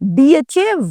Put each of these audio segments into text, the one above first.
DHA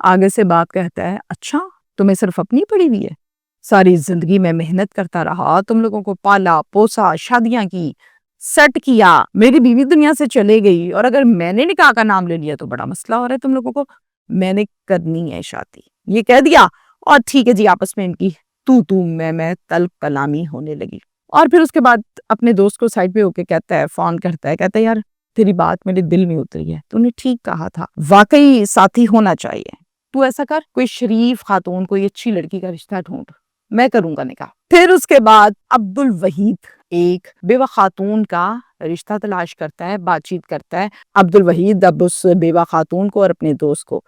آگے سے باپ کہتا ہے اچھا تمہیں صرف اپنی پڑی ہوئی ہے، ساری زندگی میں محنت کرتا رہا، تم لوگوں کو پالا پوسا، شادیاں کی، سیٹ کیا، میری بیوی دنیا سے چلے گئی، اور اگر میں نے نکاح کا نام لے لیا تو بڑا مسئلہ ہو رہا ہے تم لوگوں کو، میں نے کرنی ہے شادی، یہ کہہ دیا۔ اور ٹھیک ہے جی، آپس میں ان کی تو میں تلق کلامی ہونے لگی۔ اور پھر اس کے بعد اپنے دوست کو سائڈ پہ ہو کے کہتا ہے، فون کرتا ہے، کہتا ہے یار تیری بات میرے دل میں اتری ہے، تو نے ٹھیک کہا تھا، واقعی ساتھی ہونا چاہیے، تو ایسا کر کوئی شریف خاتون، کوئی اچھی لڑکی کا رشتہ ڈھونڈ، میں کروں گا نکاح۔ پھر اس کے بعد عبدالوحید ایک بیوہ خاتون کا رشتہ تلاش کرتا ہے، بات چیت کرتا ہے۔ عبدالوحید اب اس بیوہ خاتون کو اور اپنے دوست کو،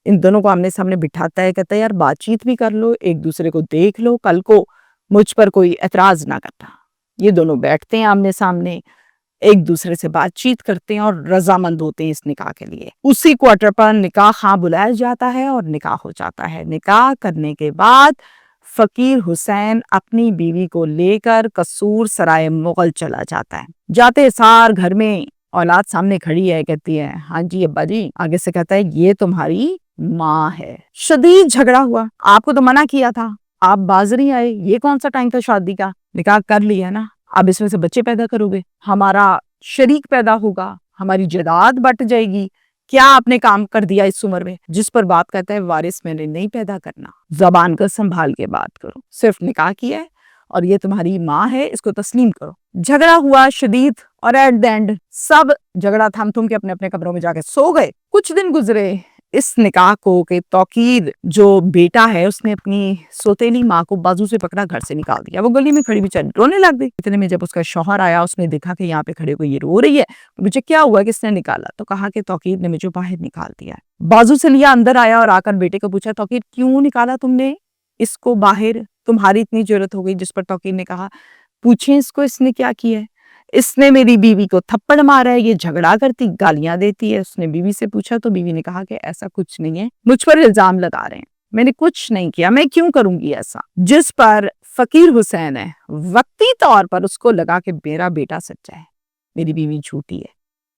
ان دونوں کو آمنے سامنے بٹھاتا ہے، کہتا ہے یار بات چیت بھی کر لو، ایک دوسرے کو دیکھ لو، کل کو مجھ پر کوئی اعتراض نہ کرنا۔ یہ دونوں بیٹھتے ہیں آمنے سامنے، ایک دوسرے سے بات چیت کرتے ہیں اور رضامند ہوتے ہیں اس نکاح کے لیے۔ اسی کوارٹر پر نکاح خواہ بلایا جاتا ہے اور نکاح ہو جاتا ہے۔ نکاح کرنے کے بعد فقیر حسین اپنی بیوی کو لے کر قصور سرائے مغل چلا جاتا ہے۔ جاتے سار گھر میں اولاد سامنے کھڑی ہے، کہتی ہے ہاں جی ابا جی، آگے سے کہتا ہے یہ تمہاری ماں ہے۔ شدید جھگڑا ہوا، آپ کو تو منع کیا تھا، آپ باز نہیں آئے، یہ کون سا ٹائم تھا شادی کا، نکاح کر لیا نا، اب اس میں سے بچے پیدا کرو گے، ہمارا شریک پیدا ہوگا، ہماری جائیداد بٹ جائے گی، کیا آپ نے کام کر دیا اس عمر میں؟ جس پر باپ کہتا ہے وارث میں نے نہیں پیدا کرنا، زبان کو سنبھال کے بات کرو، صرف نکاح کیا ہے اور یہ تمہاری ماں ہے، اس کو تسلیم کرو۔ جھگڑا ہوا شدید، اور ایٹ دی اینڈ سب جھگڑا تھم کے اپنے اپنے کمروں میں جا کے سو گئے۔ کچھ دن گزرے اس نکاح کو کہ توقیر جو بیٹا ہے اس نے اپنی سوتیلی ماں کو بازو سے پکڑا، گھر سے نکال دیا، وہ گلی میں کھڑی بیچاری رونے لگ گئی۔ اتنے میں جب اس کا شوہر آیا، اس نے دیکھا کہ یہاں پہ کھڑے ہوئے یہ رو رہی ہے، مجھے کیا ہوا، کس نے نکالا؟ تو کہا کہ توقیر نے مجھے باہر نکال دیا ہے۔ بازو سے لیا، اندر آیا اور آ کر بیٹے کو پوچھا توقیر کیوں نکالا تم نے اس کو باہر، تمہاری اتنی ضرورت ہو گئی؟ جس پر توقیر نے کہا پوچھیں اس کو اس نے کیا کیا ہے، اس نے میری بیوی کو تھپڑ مارا ہے، یہ جھگڑا کرتی، گالیاں دیتی ہے۔ اس نے بیوی سے پوچھا تو بیوی نے کہا کہ ایسا کچھ نہیں ہے، مجھ پر الزام لگا رہے ہیں، میں نے کچھ نہیں کیا، میں کیوں کروں گی ایسا؟ جس پر فقیر حسین ہے وقتی طور پر اس کو لگا کہ میرا بیٹا سچا ہے، میری بیوی جھوٹی ہے۔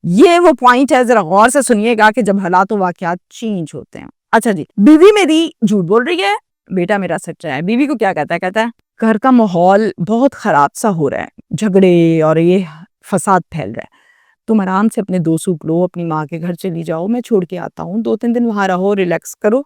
یہ وہ پوائنٹ ہے، ذرا غور سے سنیے گا کہ جب حالات و واقعات چینج ہوتے ہیں۔ اچھا جی، بیوی میری جھوٹ بول رہی ہے، بیٹا میرا سچا ہے۔ بیوی کو کیا کہتا ہے گھر کا ماحول بہت خراب سا ہو رہا ہے، جھگڑے اور یہ فساد پھیل رہا ہے، تم آرام سے اپنے دو سوٹ لو، اپنی ماں کے گھر چلی جاؤ، میں چھوڑ کے آتا ہوں، 2-3 دن وہاں رہو، ریلیکس کرو،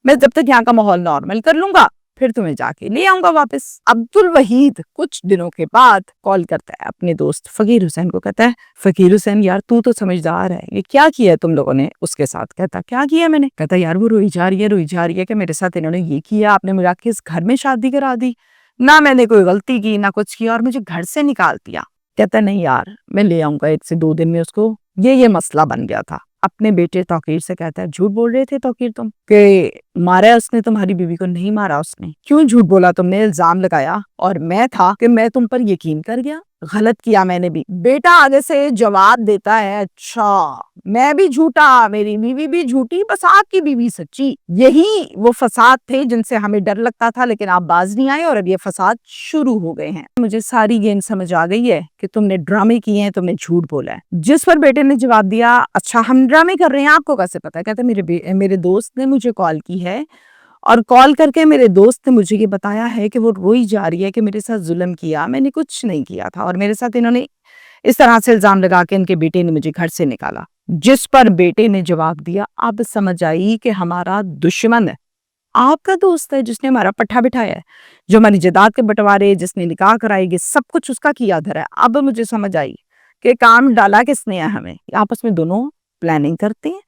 میں جب تک یہاں کا ماحول نارمل کر لوں گا پھر تمہیں جا کے لے آؤں گا واپس۔ عبدالوحید کچھ دنوں کے بعد کال کرتا ہے اپنے دوست فقیر حسین کو، کہتا ہے فقیر حسین یار تو سمجھدار ہے، یہ کیا کیا ہے تم لوگوں نے اس کے ساتھ؟ کہتا کیا کیا میں نے؟ کہتا یار وہ روئی جا رہی ہے کہ میرے ساتھ انہوں نے یہ کیا، آپ نے مجھے کے اس گھر میں شادی کرا دی، نہ میں نے کوئی غلطی کی نہ کچھ کیا، اور مجھے گھر سے نکال دیا۔ کہتا نہیں یار میں لے آؤں گا 1 سے 2 دن میں اس کو، یہ مسئلہ بن گیا تھا۔ اپنے بیٹے توقیر سے کہتا ہے جھوٹ بول رہے تھے توقیر تم کہ مارا اس نے تمہاری بیوی کو؟ نہیں مارا اس نے۔ کیوں جھوٹ بولا تم نے؟ الزام لگایا اور میں تھا کہ میں تم پر یقین کر گیا، غلط کیا میں نے بھی۔ بیٹا آگے سے جواب دیتا ہے اچھا میں بھی جھوٹا، میری بیوی بھی جھوٹی، بس آپ کی بیوی سچی۔ یہی وہ فساد تھے جن سے ہمیں ڈر لگتا تھا، لیکن آپ باز نہیں آئے اور اب یہ فساد شروع ہو گئے ہیں۔ مجھے ساری گیم سمجھ آ گئی ہے کہ تم نے ڈرامے کیے ہیں، تم نے جھوٹ بولا ہے۔ جس پر بیٹے نے جواب دیا اچھا ہم ڈرامے کر رہے ہیں، آپ کو کیسے پتا؟ کہتا میرے دوست نے مجھے کال کی ہے، اور کال کر کے میرے دوست نے مجھے یہ بتایا ہے کہ وہ روئی جا رہی ہے کہ میرے ساتھ ظلم کیا، میں نے کچھ نہیں کیا تھا، اور میرے ساتھ انہوں نے اس طرح سے الزام لگا کے ان کے بیٹے نے مجھے گھر سے نکالا۔ جس پر بیٹے نے جواب دیا اب سمجھ آئی کہ ہمارا دشمن ہے، آپ کا دوست ہے جس نے ہمارا پٹھا بٹھایا ہے، جو ہماری جائیداد کے بٹوارے، جس نے نکاح کرائی، یہ سب کچھ اس کا کیا دھرا ہے۔ اب مجھے سمجھ آئی کہ کام ڈالا کس نے ہے ہمیں۔ آپس میں دونوں پلاننگ کرتے ہیں،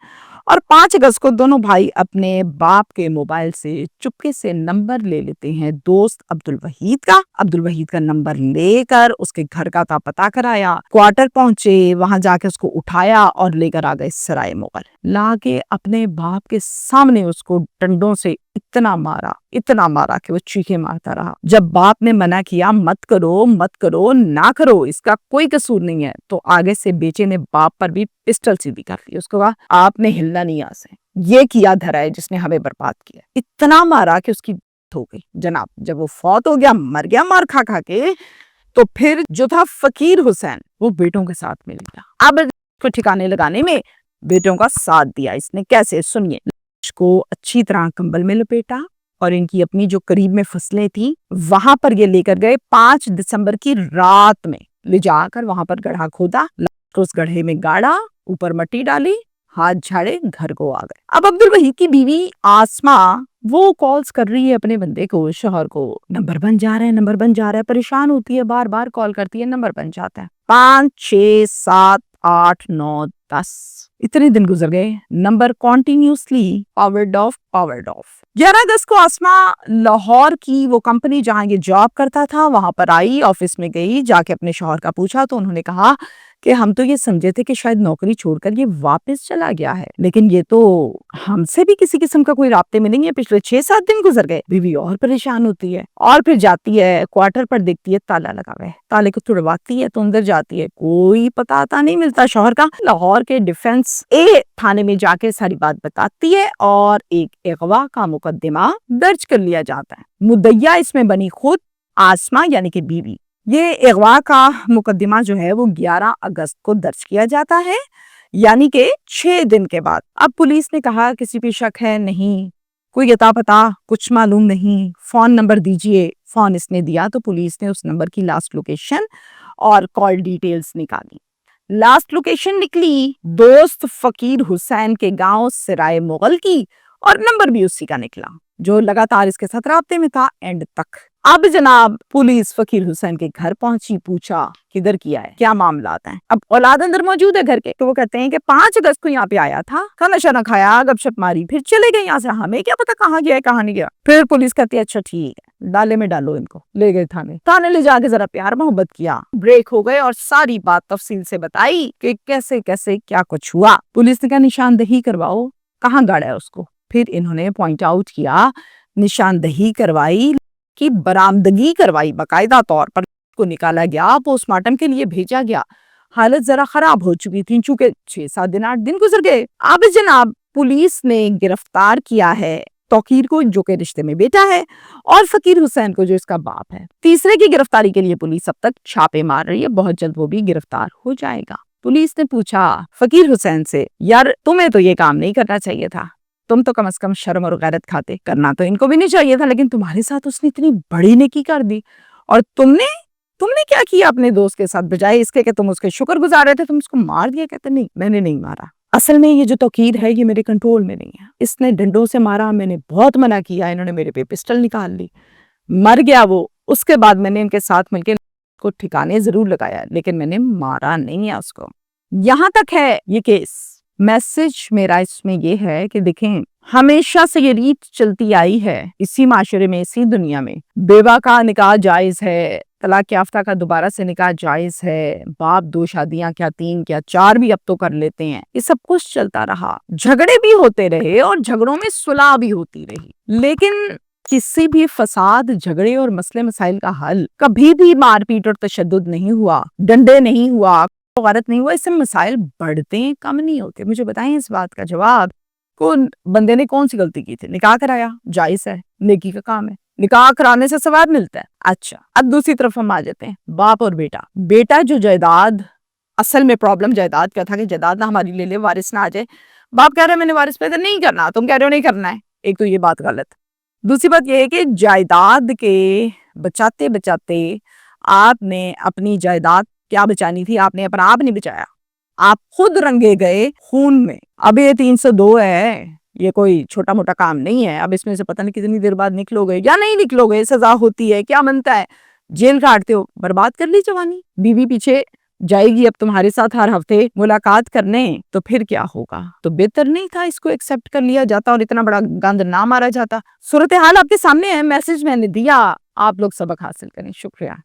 اور 5 اگست کو دونوں بھائی اپنے باپ کے موبائل سے چپکے سے نمبر لے لیتے ہیں دوست عبدالوحید کا نمبر لے کر اس کے گھر کا پتہ کرایا، کوارٹر پہنچے، وہاں جا کے اس کو اٹھایا اور لے کر آ گئے سرائے مغل، لا کے اپنے باپ کے سامنے اس کو ڈنڈوں سے اتنا مارا کہ وہ چیخے مارتا رہا۔ جب باپ نے منع کیا مت کرو نہ کرو، اس کا کوئی قصور نہیں ہے، تو آگے سے بیٹے نے باپ پر بھی پسٹل سیدھی کر لی، اس کو کہا آپ نے ہلنا نہیں یہاں سے، یہ کیا دھرا ہے جس نے ہمیں برباد کیا۔ اتنا مارا کہ اس کی ہو گئی جناب۔ جب وہ فوت ہو گیا، مر گیا مار کھا کے، تو پھر جو تھا فقیر حسین وہ بیٹوں کے ساتھ مل گیا۔ اب اس کو ٹھکانے لگانے میں بیٹوں کا ساتھ دیا اس نے، کیسے سنیے۔ کو اچھی طرح کمبل میں لپیٹا اور ان کی اپنی جو قریب میں فصلیں تھیں وہاں پر یہ لے کر گئے. 5 دسمبر کی رات میں لے جا کر وہاں پر گڑھا کھودا, اس گڑھے میں گاڑا, اوپر مٹی ڈالی, ہاتھ جھاڑے, گھر کو آ گئے. اب عبدالوحید کی بیوی آسما وہ کالز کر رہی ہے اپنے بندے کو, شوہر کو, نمبر بن جا رہا ہے, پریشان ہوتی ہے, بار بار کال کرتی ہے, نمبر بن جاتا ہے. 5 6 7 8 9 10 اتنے دن گزر گئے, نمبر کنٹینیوسلی پاورڈ آف. 11 اگست کو آسما لاہور کی وہ کمپنی جہاں یہ جاب کرتا تھا وہاں پر آئی, آفس میں گئی, جا کے اپنے شوہر کا پوچھا تو انہوں نے کہا کہ ہم تو یہ سمجھے تھے کہ شاید نوکری چھوڑ کر یہ واپس چلا گیا ہے, لیکن یہ تو ہم سے بھی کسی قسم کا کوئی رابطے میں نہیں ہے. پچھلے 6-7 دن گزر گئے. بیوی اور پریشان ہوتی ہے اور پھر جاتی ہے کوارٹر پر, دیکھتی ہے تالا لگا ہوا ہے, تالے کو تڑواتی ہے تو اندر جاتی ہے, کوئی پتہ آتا نہیں ملتا شوہر کا. لاہور کے ڈیفنس تھانے میں جا کے ساری بات بتاتی ہے اور ایک اغوا کا مقدمہ درج کر لیا جاتا ہے. مدعیہ اس میں بنی خود آسما یعنی کہ بیوی. یہ اغوا کا مقدمہ جو ہے وہ 11 اگست کو درج کیا جاتا ہے, یعنی کہ 6 دن کے بعد. اب پولیس نے کہا کسی پہ شک ہے؟ نہیں. کوئی اتا پتا کچھ معلوم نہیں, فون نمبر دیجئے. فون اس نے دیا تو پولیس نے اس نمبر کی لاسٹ لوکیشن اور کال ڈیٹیلز نکالی. لاسٹ لوکیشن نکلی دوست فقیر حسین کے گاؤں سرائے مغل کی, اور نمبر بھی اسی کا نکلا جو لگاتار اس کے ساتھ رابطے میں تھا اینڈ تک. اب جناب پولیس فقیر حسین کے گھر پہنچی, پوچھا کدھر کیا ہے, کیا معاملات ہیں. اب اولاد اندر موجود ہے گھر کے, تو وہ کہتے ہیں کہ 5 اگست کو یہاں پہ آیا تھا, کھانا شانا کھایا, گپ شپ ماری, پھر چلے گئے یہاں سے. ہمیں کیا پتا کہاں گیا ہے کہاں نہیں گیا. پھر پولیس کہتی ہے اچھا ٹھیک ہے, ڈالے میں ڈالو ان کو. لے گئے تھانے لے جا کے ذرا پیار محبت کیا, بریک ہو گئے اور ساری بات تفصیل سے بتائی کہ کیسے کیسے کیا کچھ ہوا. پولیس نے کہا نشاندہی کرواؤ, کہاں گاڑا ہے اس کو. پھر انہوں نے پوائنٹ آؤٹ کیا, نشاندہی کروائی, کی برآمدگی کروائی, باقاعدہ طور پر کو نکالا گیا, پوسٹ مارٹم کے لیے بھیجا گیا. حالت ذرا خراب ہو چکی تھی چونکہ 6-7 دن 8 دن گزر گئے. اب جناب پولیس نے گرفتار کیا ہے توقیر کو جو کہ رشتے میں بیٹا ہے, اور فقیر حسین کو جو اس کا باپ ہے. تیسرے کی گرفتاری کے لیے پولیس اب تک چھاپے مار رہی ہے, بہت جلد وہ بھی گرفتار ہو جائے گا. پولیس نے پوچھا فقیر حسین سے, یار تمہیں تو یہ کام نہیں کرنا چاہیے تھا, تم تو کم از کم شرم اور غیرت کھاتے, کرنا تو ان کو بھی نہیں چاہیے تھا, لیکن تمہارے ساتھ اس نے اتنی بڑی نیکی کر دی, اور تم نے کیا کیا اپنے دوست کے ساتھ, بجائے اس کے کہ تم اس کے شکر گزار رہے تھے تم اس کو مار دیا. کہتے نہیں, میں نے نہیں مارا, اصل میں یہ جو توقیر ہے یہ میرے کنٹرول میں نہیں ہے, اس نے ڈنڈوں سے مارا, میں نے بہت منع کیا, انہوں نے میرے پہ پسٹل نکال لی, مر گیا وہ. اس کے بعد میں نے ان کے ساتھ مل کے کو ٹھکانے ضرور لگایا, لیکن میں نے مارا نہیں ہے اس کو. یہاں تک ہے یہ کیس. میسج میرا اس میں یہ ہے کہ دیکھیں ہمیشہ سے یہ ریت چلتی آئی ہے اسی معاشرے میں, اسی دنیا میں, بیوہ کا نکاح جائز ہے, طلاق یافتہ کا دوبارہ سے نکاح جائز ہے, باپ 2 شادیاں کیا 3 کیا 4 بھی اب تو کر لیتے ہیں. یہ سب کچھ چلتا رہا, جھگڑے بھی ہوتے رہے اور جھگڑوں میں صلح بھی ہوتی رہی, لیکن کسی بھی فساد, جھگڑے اور مسئلے مسائل کا حل کبھی بھی مار پیٹ اور تشدد نہیں ہوا, ڈنڈے نہیں ہوا, غارت نہیں ہوا. اس سے مسائل بڑھتے ہیں, کم نہیں ہوتے. مجھے بتائیں اس بات کا جواب, کون بندے نے کون سی غلطی کی تھی؟ نکاح کرایا, جائز ہے, نیکی کا کام ہے, نکاح کرانے سے ثواب ملتا ہے. اچھا اب دوسری طرف ہم آ جاتے ہیں, باپ اور بیٹا جو جائیداد, اصل میں پرابلم جائیداد کیا تھا کہ جائیداد نہ ہماری لے لے, وارث نہ آ جائے. باپ کہہ رہے ہیں میں نے وارث پیدا نہیں کرنا, تم کہہ رہے ہو نہیں کرنا ہے. ایک تو یہ بات غلط. دوسری بات یہ ہے کہ جائیداد کے بچاتے بچاتے آپ نے اپنی جائیداد کیا بچانی تھی, آپ نے اپنا آپ نہیں بچایا, آپ خود رنگے گئے خون میں. اب یہ 302 ہے, یہ کوئی چھوٹا موٹا کام نہیں ہے. اب اس میں سے پتہ نہیں کتنی دیر بعد نکلو گے یا نہیں نکلو گے, سزا ہوتی ہے, کیا بنتا ہے, جیل کاٹتے ہو, برباد کر لی جوانی. بیوی پیچھے جائے گی اب تمہارے ساتھ ہر ہفتے ملاقات کرنے, تو پھر کیا ہوگا؟ تو بہتر نہیں تھا اس کو ایکسپٹ کر لیا جاتا اور اتنا بڑا گند نہ مارا جاتا. صورتحال آپ کے سامنے ہے, میسج میں نے دیا, آپ لوگ سبق حاصل کریں. شکریہ.